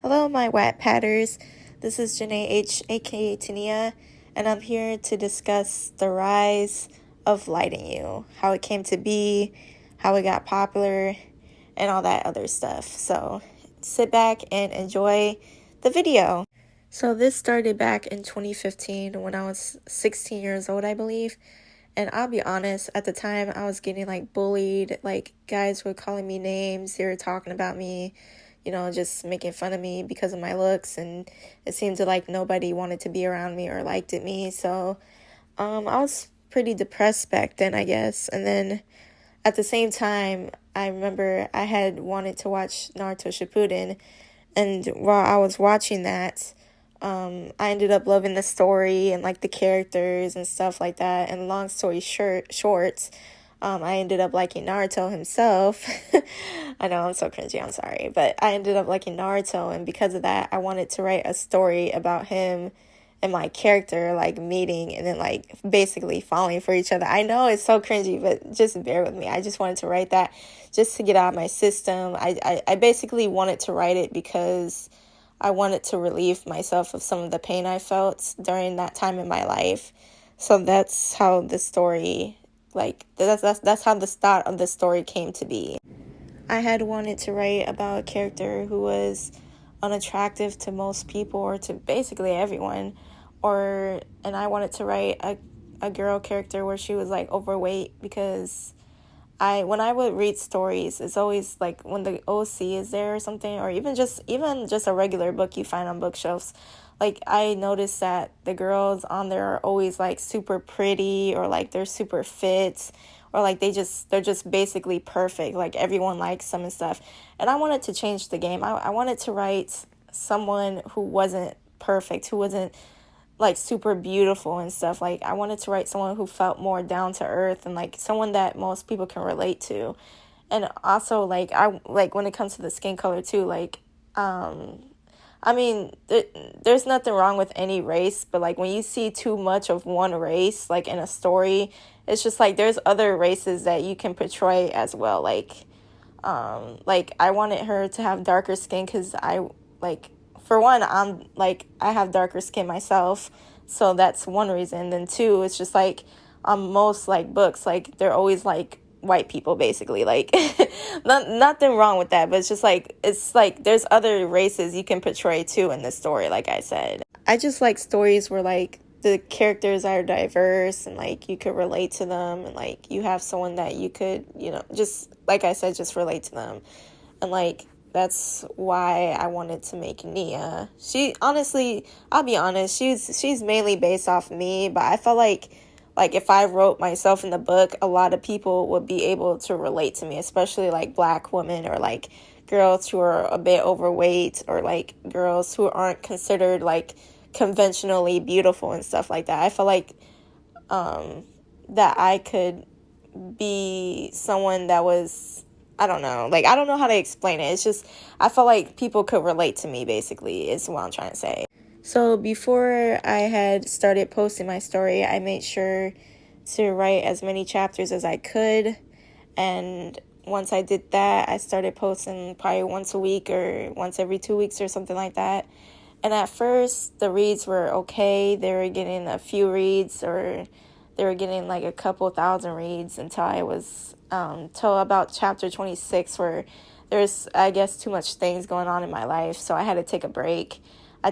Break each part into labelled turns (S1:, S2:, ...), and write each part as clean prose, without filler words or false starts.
S1: Hello, my Wattpadders. This is JanaeH, aka Tania, and I'm here to discuss the rise of Lighting You, how it came to be, how it got popular, and all that other stuff. So sit back and enjoy the video. So this started back in 2015 when I was 16 years old, I believe. And I'll be honest, at the time I was getting bullied, guys were calling me names, they were talking about me, just making fun of me because of my looks, and it seemed to nobody wanted to be around me or liked me. So I was pretty depressed back then, I guess. And then at the same time, I remember I had wanted to watch Naruto Shippuden, and while I was watching that, I ended up loving the story and the characters and stuff like that. And long story short, I ended up liking Naruto himself. I know, I'm so cringy, I'm sorry. But I ended up liking Naruto, and because of that, I wanted to write a story about him and my character, meeting and then, basically falling for each other. I know it's so cringy, but just bear with me. I just wanted to write that just to get out of my system. I basically wanted to write it because I wanted to relieve myself of some of the pain I felt during that time in my life. So that's how the story, that's how the start of the story came to be. I had wanted to write about a character who was unattractive to most people, or to basically everyone, and I wanted to write a girl character where she was overweight, because when I would read stories, it's always when the OC is there or something, or even just a regular book you find on bookshelves. I noticed that the girls on there are always super pretty, or they're super fit, or they're just basically perfect. Everyone likes them and stuff. And I wanted to change the game. I wanted to write someone who wasn't perfect, who wasn't super beautiful and stuff. I wanted to write someone who felt more down to earth, and someone that most people can relate to. And also I when it comes to the skin color too, I mean, there's nothing wrong with any race, but when you see too much of one race in a story, it's just there's other races that you can portray as well. I wanted her to have darker skin because for one, I have darker skin myself, so that's one reason. Then two, it's just on most books, they're always white people, basically. Nothing wrong with that, but it's just there's other races you can portray too in this story. Like I said, I just like stories where the characters are diverse, and you could relate to them, and you have someone that you could, just like I said, just relate to them. And that's why I wanted to make Nia. She honestly, I'll be honest, she's mainly based off me, but I felt like if I wrote myself in the book, a lot of people would be able to relate to me, especially Black women, or girls who are a bit overweight, or girls who aren't considered conventionally beautiful and stuff like that. I feel that I could be someone that was, I don't know, I don't know how to explain it. It's just, I felt like people could relate to me, basically, is what I'm trying to say. So before I had started posting my story, I made sure to write as many chapters as I could. And once I did that, I started posting probably once a week or once every 2 weeks or something like that. And at first, the reads were okay. They were getting a few reads, or they were getting a couple thousand reads, until I was, till about chapter 26, where there's, I guess, too much things going on in my life. So I had to take a break. I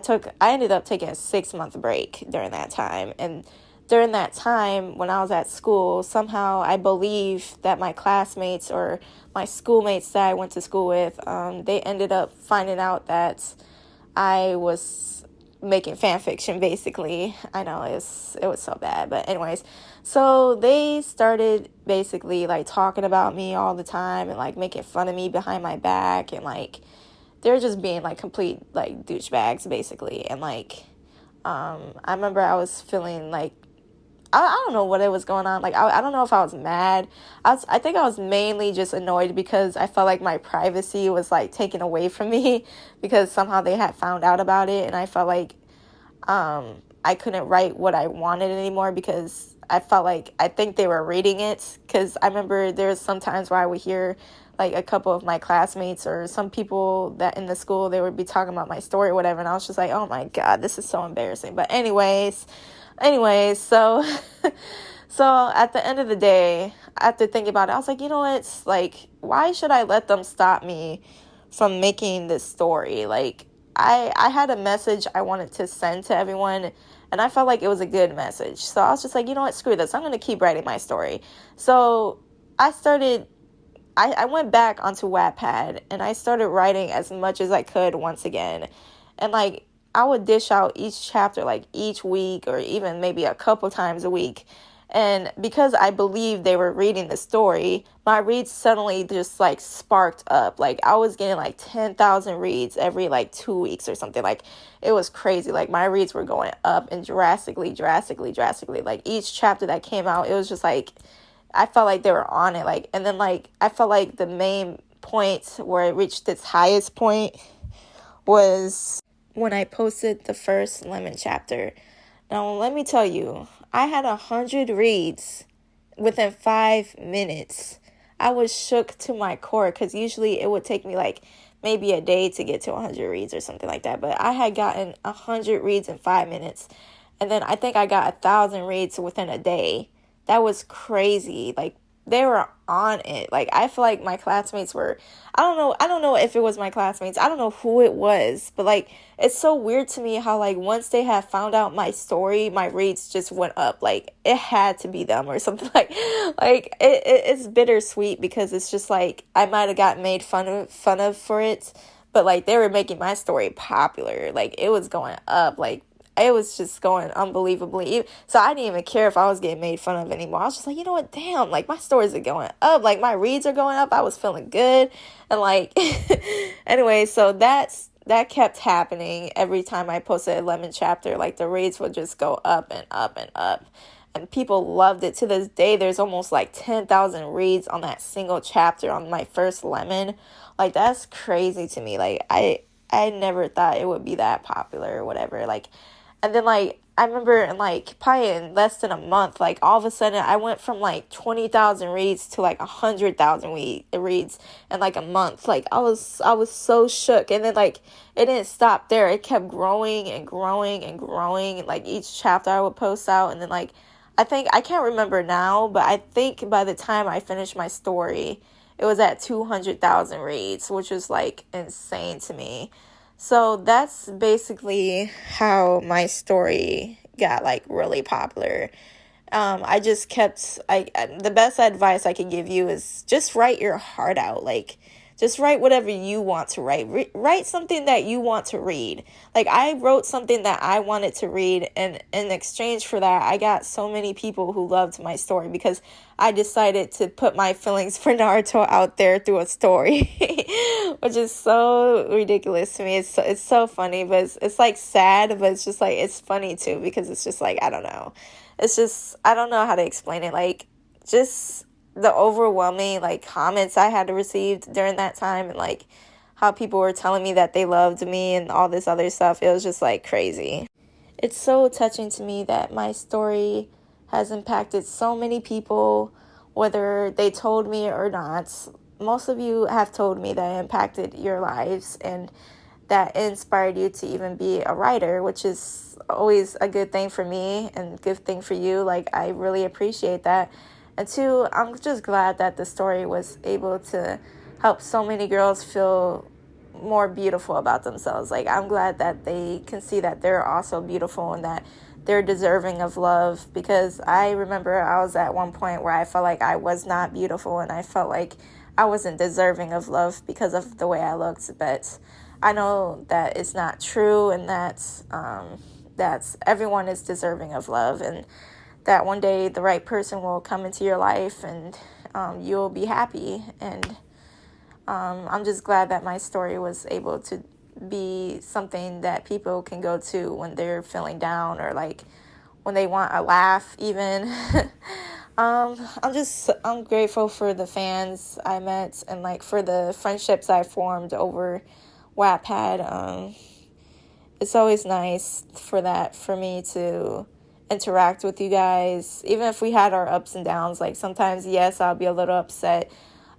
S1: ended up taking a 6-month break during that time. And during that time, when I was at school, somehow I believe that my classmates, or my schoolmates that I went to school with, they ended up finding out that I was making fan fiction, basically. I know it was so bad, but anyways, so they started basically talking about me all the time, and making fun of me behind my back, and they're just being complete douchebags, basically. And I remember I was feeling I don't know what it was going on. I don't know if I was mad. I think I was mainly just annoyed because I felt like my privacy was taken away from me, because somehow they had found out about it, and I felt I couldn't write what I wanted anymore, because I felt I think they were reading it, because I remember there was some times where I would hear like a couple of my classmates or some people that in the school, they would be talking about my story or whatever, and I was just like, oh my God, this is so embarrassing. But anyways, so so at the end of the day, after thinking about it, I was like, you know what, it's like, why should I let them stop me from making this story? Like, I had a message I wanted to send to everyone, and I felt like it was a good message. So I was just like, you know what, screw this. I'm going to keep writing my story. So I went back onto Wattpad, and I started writing as much as I could once again. And, like, I would dish out each chapter, like, each week or even maybe a couple times a week. And because I believed they were reading the story, my reads suddenly just, like, sparked up. Like, I was getting, like, 10,000 reads every, like, 2 weeks or something. Like, it was crazy. Like, my reads were going up and drastically. Like, each chapter that came out, it was just, like, I felt like they were on it. Like, and then, like, I felt like the main point where it reached its highest point was when I posted the first Lemon chapter. Now, let me tell you, I had 100 reads within 5 minutes. I was shook to my core because usually it would take me like maybe a day to get to 100 reads or something like that. But I had gotten 100 reads in 5 minutes. And then I think I got 1,000 reads within a day. That was crazy. Like, they were on it. Like, I feel like my classmates were, I don't know if it was my classmates. I don't know who it was, but, like, it's so weird to me how, like, once they had found out my story, my reads just went up. Like, it had to be them or something. It's bittersweet because it's just, like, I might have got made fun of for it, but, like, they were making my story popular. Like, it was going up. Like, it was just going unbelievably. So I didn't even care if I was getting made fun of anymore. I was just like, you know what? Damn, like, my stories are going up. Like, my reads are going up. I was feeling good. And, like, anyway, so that kept happening every time I posted a Lemon chapter. Like, the reads would just go up and up and up. And people loved it. To this day, there's almost like 10,000 reads on that single chapter on my first Lemon. Like, that's crazy to me. Like, I never thought it would be that popular or whatever. Like, and then, like, I remember in, like, probably in less than a month, like, all of a sudden, I went from, like, 20,000 reads to, like, 100,000 reads in, like, a month. Like, I was so shook. And then, like, it didn't stop there. It kept growing and growing and growing. Like, each chapter I would post out. And then, like, I can't remember now, but I think by the time I finished my story, it was at 200,000 reads, which was, like, insane to me. So that's basically how my story got, like, really popular. I just kept, the best advice I can give you is just write your heart out. Like, just write whatever you want to write. Write something that you want to read. Like, I wrote something that I wanted to read, and in exchange for that, I got so many people who loved my story because I decided to put my feelings for Naruto out there through a story, which is so ridiculous to me. It's so funny, but it's like sad, but it's just like, it's funny too, because it's just like, I don't know. It's just, I don't know how to explain it. Like, just the overwhelming, like, comments I had to receive during that time, and, like, how people were telling me that they loved me and all this other stuff. It was just, like, crazy. It's so touching to me that my story has impacted so many people, whether they told me or not. Most of you have told me that it impacted your lives and that inspired you to even be a writer, which is always a good thing for me and good thing for you. Like, I really appreciate that. And two, I'm just glad that the story was able to help so many girls feel more beautiful about themselves. Like, I'm glad that they can see that they're also beautiful and that they're deserving of love, because I remember I was at one point where I felt like I was not beautiful and I felt like I wasn't deserving of love because of the way I looked. But I know that it's not true, and that's everyone is deserving of love, and that one day the right person will come into your life and you'll be happy. And I'm just glad that my story was able to be something that people can go to when they're feeling down, or like when they want a laugh even. I'm grateful for the fans I met, and like for the friendships I formed over Wattpad. It's always nice for me to interact with you guys, even if we had our ups and downs. Like, sometimes, yes, I'll be a little upset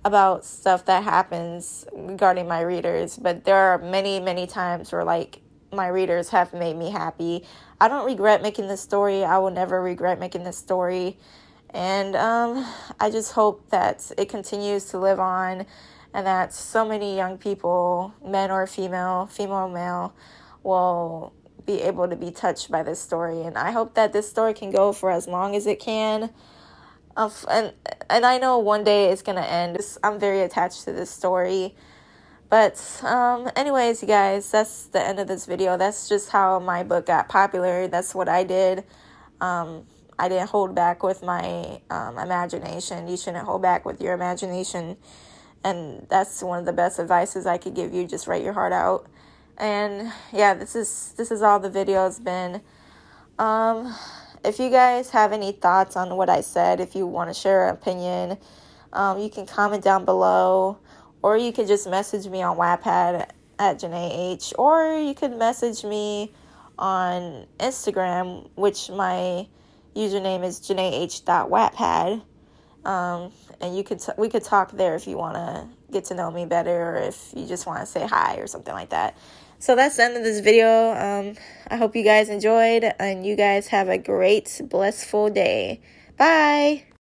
S1: about stuff that happens regarding my readers, but there are many, many times where like my readers have made me happy. I don't regret making this story. I will never regret making this story. And I just hope that it continues to live on, and that so many young people, men or female, female or male, will be able to be touched by this story. And I hope that this story can go for as long as it can. And I know one day it's gonna end. I'm very attached to this story. But anyways, you guys, that's the end of this video. That's just how my book got popular. That's what I did. I didn't hold back with my imagination. You shouldn't hold back with your imagination. And that's one of the best advices I could give you. Just write your heart out. And yeah, this is all the video has been. If you guys have any thoughts on what I said, if you want to share an opinion, you can comment down below, or you could just message me on Wattpad at JanaeH, or you could message me on Instagram, which my username is JanaeH.Wattpad. And we could talk there if you want to get to know me better, or if you just want to say hi or something like that. So that's the end of this video. I hope you guys enjoyed, and you guys have a great, blissful day. Bye!